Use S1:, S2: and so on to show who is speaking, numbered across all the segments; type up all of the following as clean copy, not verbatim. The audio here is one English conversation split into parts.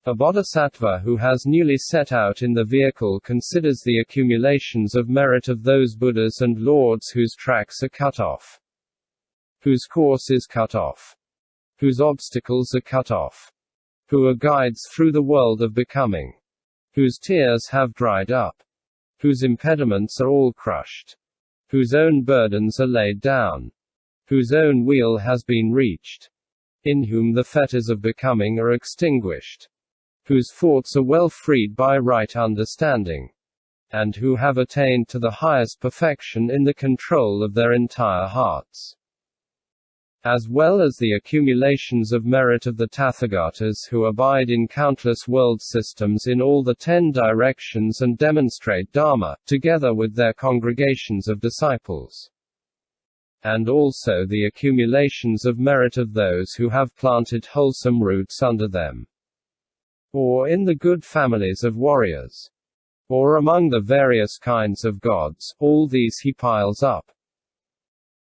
S1: A bodhisattva who has newly set out in the vehicle considers the accumulations of merit of those Buddhas and Lords whose tracks are cut off, whose course is cut off, whose obstacles are cut off, who are guides through the world of becoming, whose tears have dried up, whose impediments are all crushed, whose own burdens are laid down, whose own wheel has been reached, in whom the fetters of becoming are extinguished, whose thoughts are well freed by right understanding, and who have attained to the highest perfection in the control of their entire hearts, as well as the accumulations of merit of the tathagatas who abide in countless world systems in all the 10 directions and demonstrate dharma, together with their congregations of disciples, and also the accumulations of merit of those who have planted wholesome roots under them, or in the good families of warriors, or among the various kinds of gods. All these he piles up,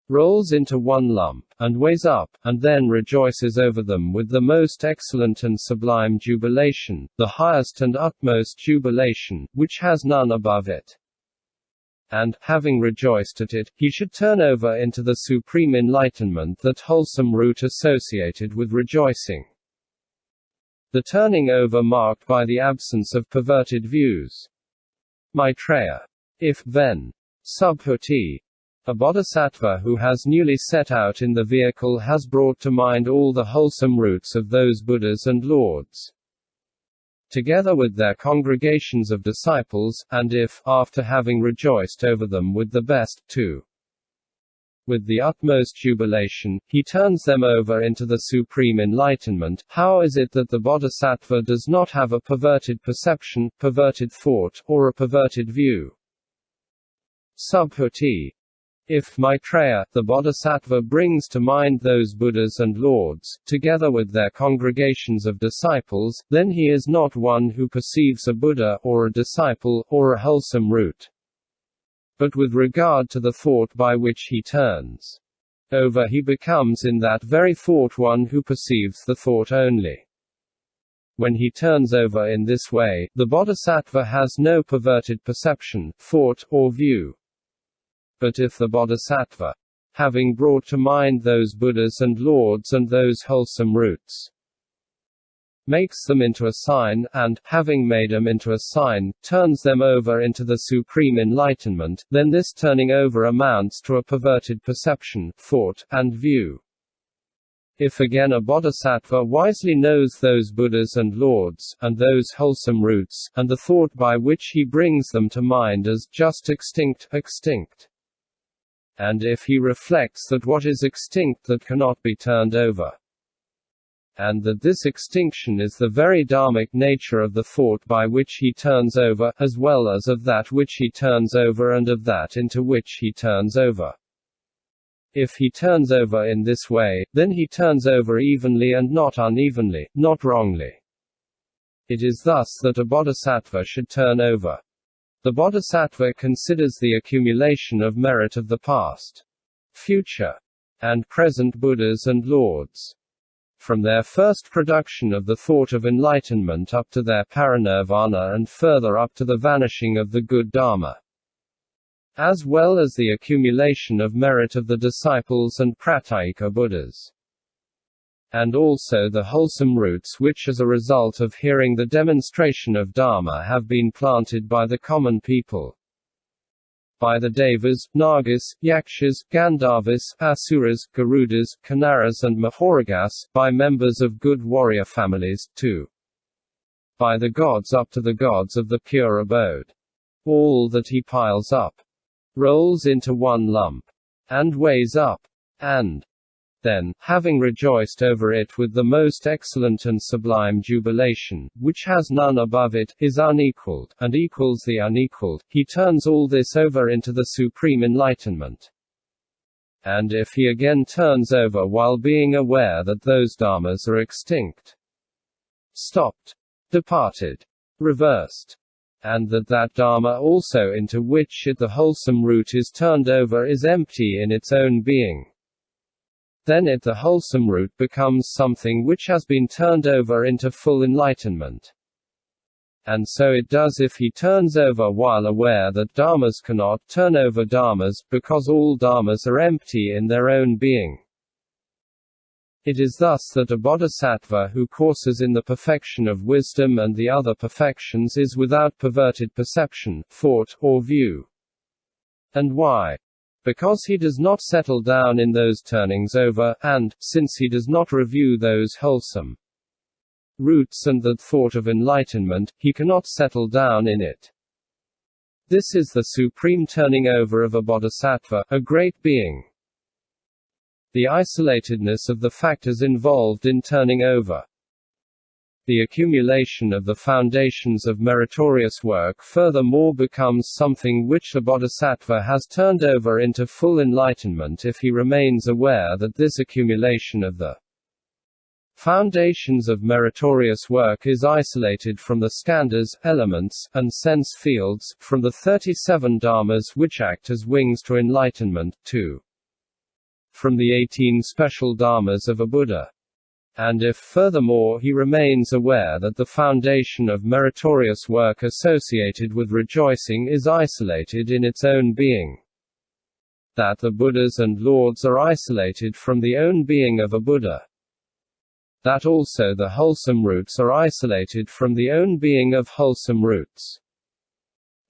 S1: rolls into one lump, and weighs up, and then rejoices over them with the most excellent and sublime jubilation, the highest and utmost jubilation, which has none above it. And, having rejoiced at it, he should turn over into the supreme enlightenment, that wholesome root associated with rejoicing. The turning over marked by the absence of perverted views. Maitreya. If, then, subhuti, a bodhisattva who has newly set out in the vehicle has brought to mind all the wholesome roots of those Buddhas and Lords, together with their congregations of disciples, and if, after having rejoiced over them with the best, too, with the utmost jubilation, he turns them over into the supreme enlightenment, how is it that the bodhisattva does not have a perverted perception, perverted thought, or a perverted view? Subhuti. If, Maitreya, the bodhisattva brings to mind those Buddhas and Lords, together with their congregations of disciples, then he is not one who perceives a Buddha, or a disciple, or a wholesome root. But with regard to the thought by which he turns over, he becomes in that very thought one who perceives the thought only. When he turns over in this way, the bodhisattva has no perverted perception, thought, or view. But if the bodhisattva, having brought to mind those Buddhas and Lords and those wholesome roots, makes them into a sign, and, having made them into a sign, turns them over into the supreme enlightenment, then this turning over amounts to a perverted perception, thought, and view. If again a bodhisattva wisely knows those Buddhas and Lords, and those wholesome roots, and the thought by which he brings them to mind as just extinct, and if he reflects that what is extinct that cannot be turned over, and that this extinction is the very dharmic nature of the thought by which he turns over, as well as of that which he turns over and of that into which he turns over. If he turns over in this way, then he turns over evenly and not unevenly, not wrongly. It is thus that a bodhisattva should turn over. The bodhisattva considers the accumulation of merit of the past, future, and present Buddhas and Lords, from their first production of the thought of enlightenment up to their parinirvana and further up to the vanishing of the good dharma, as well as the accumulation of merit of the disciples and pratyeka Buddhas, and also the wholesome roots which as a result of hearing the demonstration of dharma have been planted by the common people, by the devas, nagas, yakshas, gandharvas, asuras, garudas, kinnaras and mahoragas, by members of good warrior families, too, by the gods up to the gods of the pure abode. All that he piles up, rolls into one lump, and weighs up, and then, having rejoiced over it with the most excellent and sublime jubilation, which has none above it, is unequaled, and equals the unequaled, he turns all this over into the supreme enlightenment. And if he again turns over while being aware that those dharmas are extinct, stopped, departed, reversed, and that dharma also into which the wholesome root is turned over is empty in its own being, then the wholesome root becomes something which has been turned over into full enlightenment. And so it does if he turns over while aware that dharmas cannot turn over dharmas, because all dharmas are empty in their own being. It is thus that a bodhisattva who courses in the perfection of wisdom and the other perfections is without perverted perception, thought, or view. And why? Because he does not settle down in those turnings over, and, since he does not review those wholesome roots and the thought of enlightenment, he cannot settle down in it. This is the supreme turning over of a bodhisattva, a great being. The isolatedness of the factors involved in turning over. The accumulation of the foundations of meritorious work furthermore becomes something which the bodhisattva has turned over into full enlightenment if he remains aware that this accumulation of the foundations of meritorious work is isolated from the skandhas, elements, and sense fields, from the 37 dharmas which act as wings to enlightenment, 2. From the 18 special dharmas of a Buddha. And if furthermore he remains aware that the foundation of meritorious work associated with rejoicing is isolated in its own being, that the Buddhas and Lords are isolated from the own being of a Buddha, that also the wholesome roots are isolated from the own being of wholesome roots,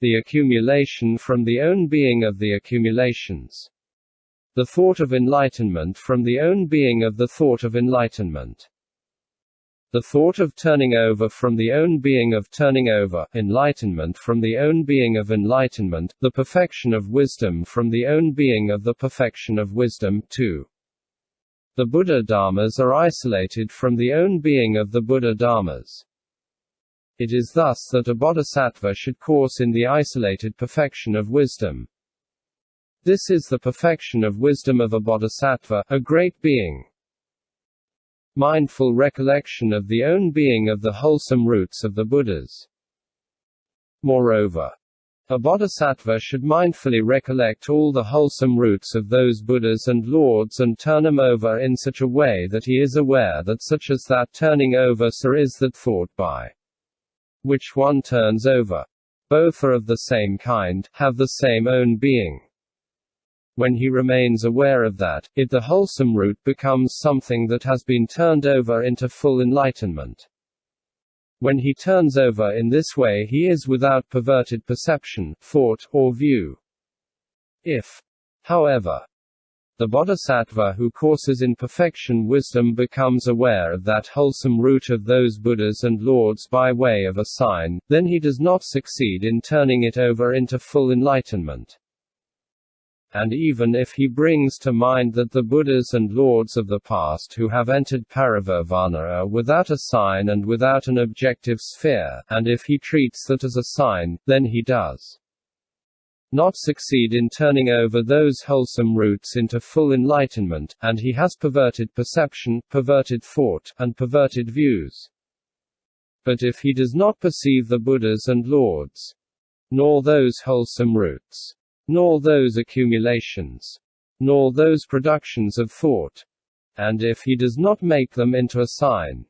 S1: the accumulation from the own being of the accumulations, the thought of enlightenment from the own being of the thought of enlightenment, the thought of turning over from the own being of turning over, enlightenment from the own being of enlightenment, the perfection of wisdom from the own being of the perfection of wisdom, 2. The Buddha dharmas are isolated from the own being of the Buddha dharmas. It is thus that a bodhisattva should course in the isolated perfection of wisdom. This is the perfection of wisdom of a bodhisattva, a great being. Mindful recollection of the own being of the wholesome roots of the Buddhas. Moreover, a bodhisattva should mindfully recollect all the wholesome roots of those Buddhas and Lords and turn them over in such a way that he is aware that such as that turning over so is that thought by which one turns over. Both are of the same kind, have the same own being. When he remains aware of that, the wholesome root becomes something that has been turned over into full enlightenment. When he turns over in this way he is without perverted perception, thought, or view. If, however, the bodhisattva who courses in perfection wisdom becomes aware of that wholesome root of those Buddhas and Lords by way of a sign, then he does not succeed in turning it over into full enlightenment. And even if he brings to mind that the Buddhas and Lords of the past who have entered parinirvana are without a sign and without an objective sphere, and if he treats that as a sign, then he does not succeed in turning over those wholesome roots into full enlightenment, and he has perverted perception, perverted thought, and perverted views. But if he does not perceive the Buddhas and Lords, nor those wholesome roots, nor those accumulations, nor those productions of thought, and if he does not make them into a sign,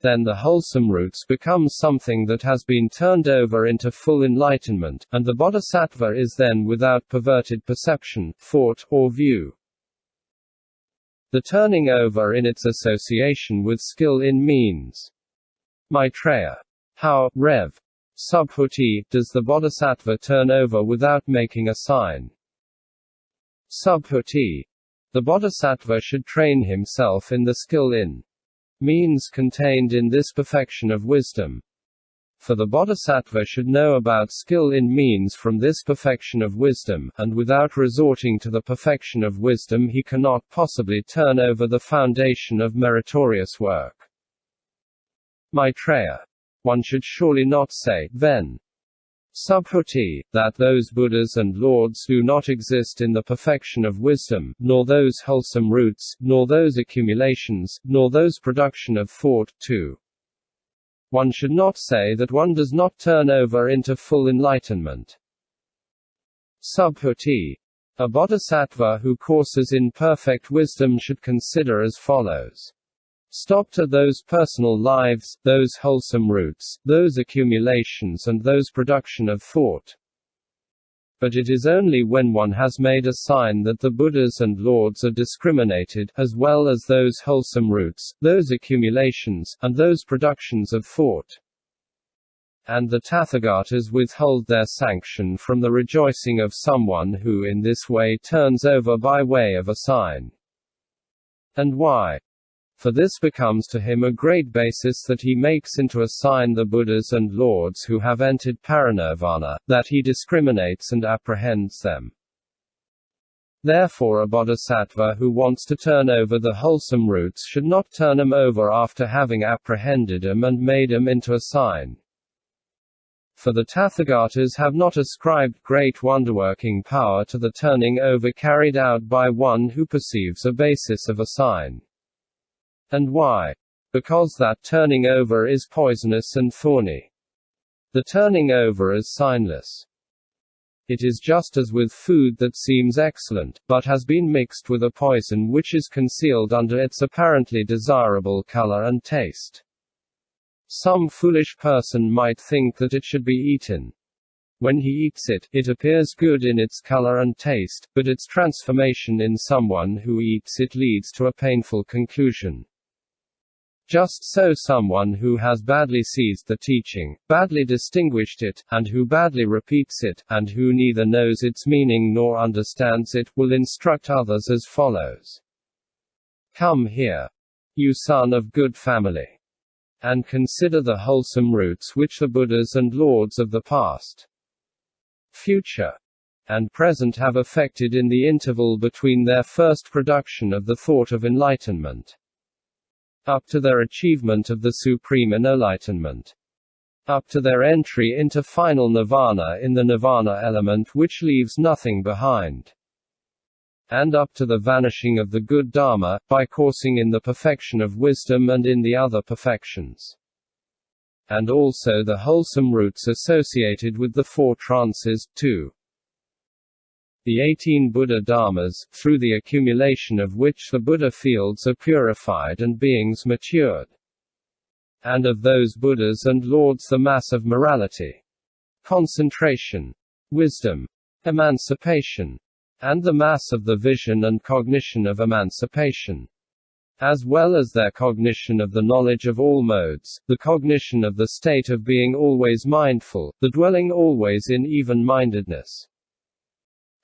S1: then the wholesome roots become something that has been turned over into full enlightenment, and the bodhisattva is then without perverted perception, thought, or view. The turning over in its association with skill in means. Maitreya. How, Rev. Subhuti, does the bodhisattva turn over without making a sign? Subhuti. The bodhisattva should train himself in the skill in means contained in this perfection of wisdom. For the bodhisattva should know about skill in means from this perfection of wisdom, and without resorting to the perfection of wisdom he cannot possibly turn over the foundation of meritorious work. Maitreya. One should surely not say, then, Subhuti, that those Buddhas and Lords do not exist in the perfection of wisdom, nor those wholesome roots, nor those accumulations, nor those production of thought, too. One should not say that one does not turn over into full enlightenment. Subhuti. A bodhisattva who courses in perfect wisdom should consider as follows. Stop to those personal lives, those wholesome roots, those accumulations and those production of thought. But it is only when one has made a sign that the Buddhas and Lords are discriminated, as well as those wholesome roots, those accumulations, and those productions of thought. And the tathagatas withhold their sanction from the rejoicing of someone who in this way turns over by way of a sign. And why? For this becomes to him a great basis that he makes into a sign the Buddhas and Lords who have entered parinirvana, that he discriminates and apprehends them. Therefore a bodhisattva who wants to turn over the wholesome roots should not turn them over after having apprehended them and made them into a sign. For the tathagatas have not ascribed great wonderworking power to the turning over carried out by one who perceives a basis of a sign. And why? Because that turning over is poisonous and thorny. The turning over is signless. It is just as with food that seems excellent, but has been mixed with a poison which is concealed under its apparently desirable color and taste. Some foolish person might think that it should be eaten. When he eats it, it appears good in its color and taste, but its transformation in someone who eats it leads to a painful conclusion. Just so someone who has badly seized the teaching, badly distinguished it, and who badly repeats it, and who neither knows its meaning nor understands it, will instruct others as follows. Come here, you son of good family, and consider the wholesome roots which the Buddhas and Lords of the past, future, and present have effected in the interval between their first production of the thought of enlightenment, up to their achievement of the supreme enlightenment, up to their entry into final nirvana in the nirvana element which leaves nothing behind, and up to the vanishing of the good dharma, by coursing in the perfection of wisdom and in the other perfections. And also the wholesome roots associated with the four trances, too. The 18 Buddha dharmas, through the accumulation of which the Buddha fields are purified and beings matured. And of those Buddhas and Lords the mass of morality, concentration, wisdom, emancipation, and the mass of the vision and cognition of emancipation, as well as their cognition of the knowledge of all modes, the cognition of the state of being always mindful, the dwelling always in even-mindedness.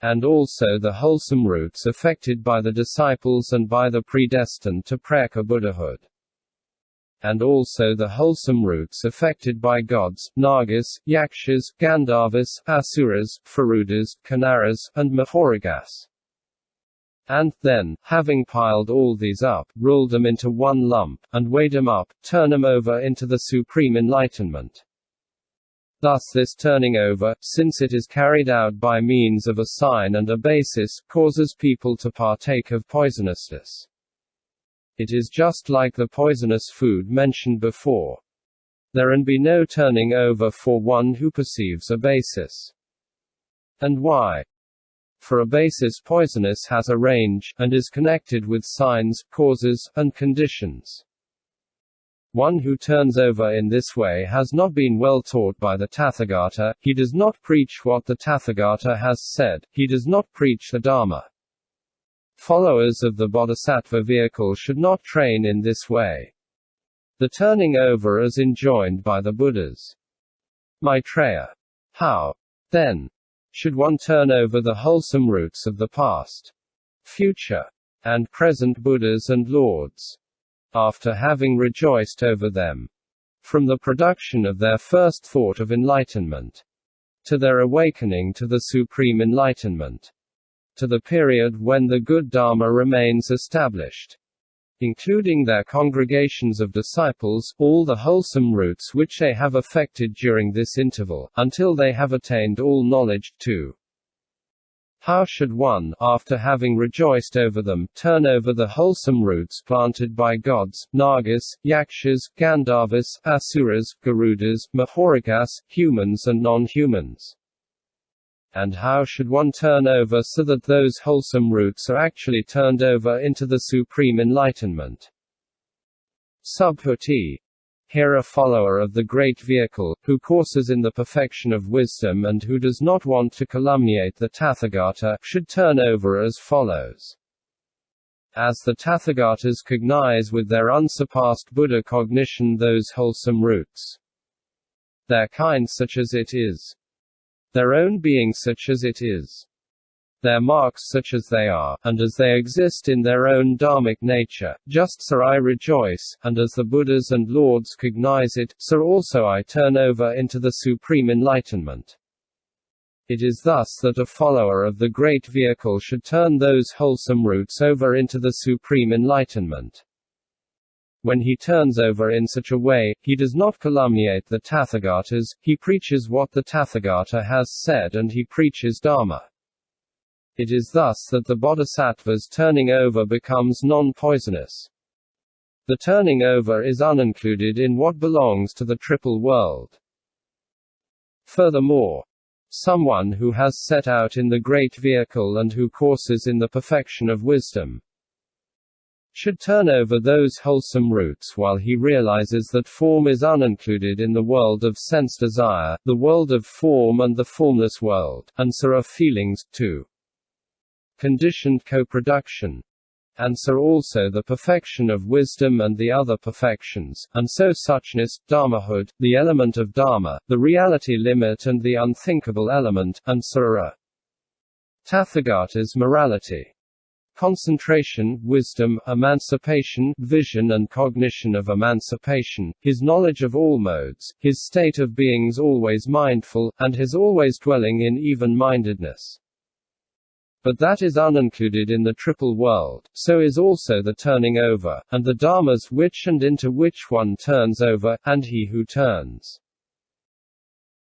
S1: And also the wholesome roots affected by the disciples and by the predestined to preka Buddhahood. And also the wholesome roots affected by gods, nagas, yakshas, gandharvas, asuras, garudas, kinnaras, and mahoragas. And then, having piled all these up, rolled them into one lump, and weighed them up, turn them over into the supreme enlightenment. Thus this turning over, since it is carried out by means of a sign and a basis, causes people to partake of poisonousness. It is just like the poisonous food mentioned before. There can be no turning over for one who perceives a basis. And why? For a basis poisonous has a range, and is connected with signs, causes, and conditions. One who turns over in this way has not been well taught by the tathagata, he does not preach what the tathagata has said, he does not preach the dharma. Followers of the bodhisattva vehicle should not train in this way. The turning over is enjoined by the Buddhas. Maitreya. How, then, should one turn over the wholesome roots of the past, future, and present Buddhas and Lords, after having rejoiced over them, from the production of their first thought of enlightenment, to their awakening to the supreme enlightenment, to the period when the good dharma remains established, including their congregations of disciples, all the wholesome roots which they have affected during this interval, until they have attained all knowledge, too. How should one, after having rejoiced over them, turn over the wholesome roots planted by gods, nagas, yakshas, gandharvas, asuras, garudas, mahoragas, humans and non-humans? And how should one turn over so that those wholesome roots are actually turned over into the supreme enlightenment? Subhuti. Here a follower of the great vehicle, who courses in the perfection of wisdom and who does not want to calumniate the tathagata, should turn over as follows. As the tathagatas cognize with their unsurpassed buddha-cognition those wholesome roots. Their kind such as it is. Their own being such as it is. Their marks such as they are, and as they exist in their own dharmic nature, just so I rejoice, and as the Buddhas and Lords cognize it, so also I turn over into the supreme enlightenment. It is thus that a follower of the great vehicle should turn those wholesome roots over into the supreme enlightenment. When he turns over in such a way, he does not calumniate the tathagatas, he preaches what the tathagata has said and he preaches dharma. It is thus that the bodhisattva's turning over becomes non-poisonous. The turning over is unincluded in what belongs to the triple world. Furthermore, someone who has set out in the great vehicle and who courses in the perfection of wisdom should turn over those wholesome roots while he realizes that form is unincluded in the world of sense desire, the world of form and the formless world, and so are feelings, too. Conditioned co-production. And so also the perfection of wisdom and the other perfections, and so suchness, dharmahood, the element of dharma, the reality limit and the unthinkable element, and sura. Tathagatas morality. Concentration, wisdom, emancipation, vision and cognition of emancipation, his knowledge of all modes, his state of beings always mindful, and his always dwelling in even-mindedness. But that is unincluded in the triple world, so is also the turning over, and the dharmas which and into which one turns over, and he who turns.